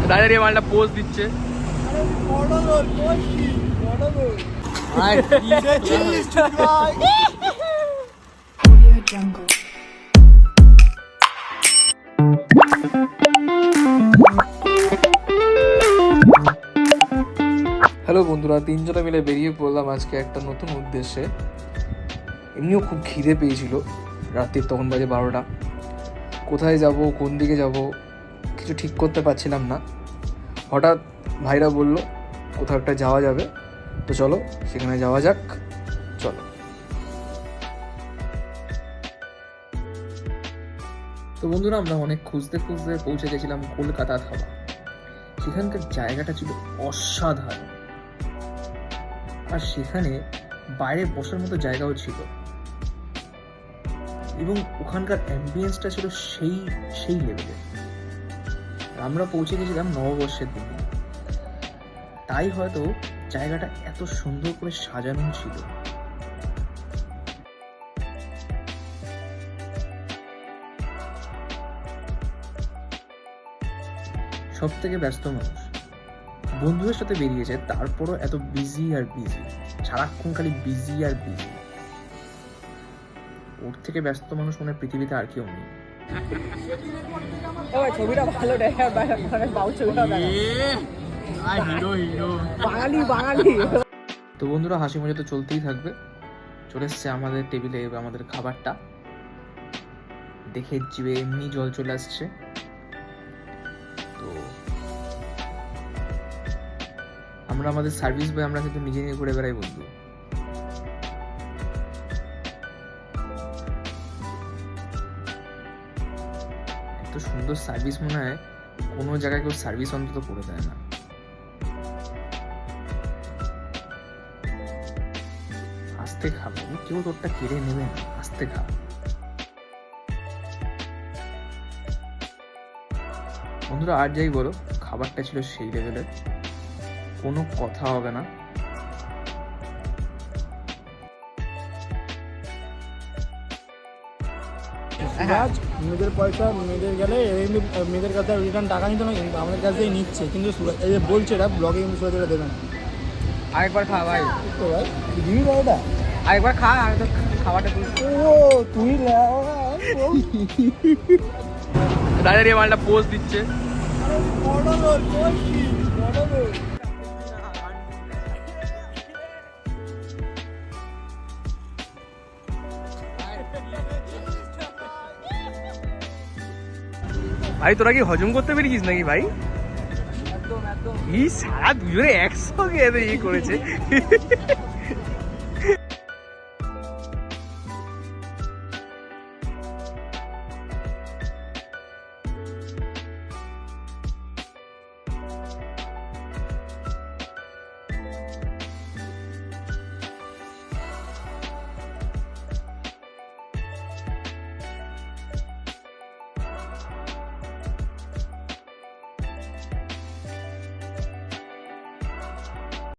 দাঁড়িয়ে মালটা পোজ দিচ্ছে। হ্যালো বন্ধুরা, তিনজনে মিলে বেরিয়ে পড়লাম আজকে একটা নতুন উদ্দেশ্যে। এমনিও খুব খিদে পেয়েছিল, রাত্রির তখন বাজে 12টা। কোথায় যাব, কোন দিকে যাব কিছু ঠিক করতে পারছিলাম না। হঠাৎ ভাইরা বলল কোথাও একটা যাওয়া যাবে, তো চলো সেখানে যাওয়া যাক। চলো। তো বন্ধুরা, আমরা অনেক খুঁজতে খুঁজতে পৌঁছে গেছিলাম কলকাতা ধাবা। সেখানকার জায়গাটা ছিল অসাধারণ, আর সেখানে বাইরে বসার মতো জায়গাও ছিল, এবং ওখানকার অ্যাম্বিয়েন্সটা ছিল সেই লেভেলে। আমরা পৌঁছে গেছিলাম নববর্ষের দিনে, তাই হয়তো জায়গাটা এত সুন্দর করে সাজানো ছিল। সব থেকে ব্যস্ত মানুষ, বন্ধুদের সাথে বেরিয়েছে, তারপরও এত বিজি আর বিজি, সারাক্ষণ খালি বিজি আর বিজি। ওর থেকে ব্যস্ত মানুষ মনে হয় পৃথিবীতে আর কেউ নেই। ছবিটা ভালো দেখা, ছবিটা বাঙালি। তো বন্ধুরা, হাসি মজা তো চলতেই থাকবে। চলে এসছে আমাদের টেবিলে আমাদের খাবারটা, দেখে জিভে এমনি জল চলে আসছে। তো আমরা আমাদের সার্ভিস বয় আমরা কিন্তু নিজে ঘুরে বেড়াই বন্ধু। এত সুন্দর সার্ভিস মনে হয় কোনো জায়গায় কেউ সার্ভিস অন্তত করে দেয় না। আস্তে খাবো, কেউ তোরটা কেড়ে নেবে না, আস্তে খা। বন্ধুরা, আর যাই বলো, খাবারটা ছিল সেই লেভেলের, কোনো কথা হবে না। মেয়েদের পয়সা মেয়েদের গেলে মেয়েদের কাছে রিটার্ন টাকা নিত না, কিন্তু আমাদের কাছ থেকে নিচ্ছে। কিন্তু এই যে বলছে এটা ব্লগে সুরাজ দেবে না। আরেকবার খা ভাই, তো ভাই দিবি ভাই, এটা আরেকবার খা। আমি তো খাবারটা তুই দাঁড়িয়ে মালটা পোজ দিচ্ছে। ভাই তোরা কি হজম করতে পেরেছিস নাকি ভাই? এই সারা দুজনে একসঙ্গে ইয়ে করেছে।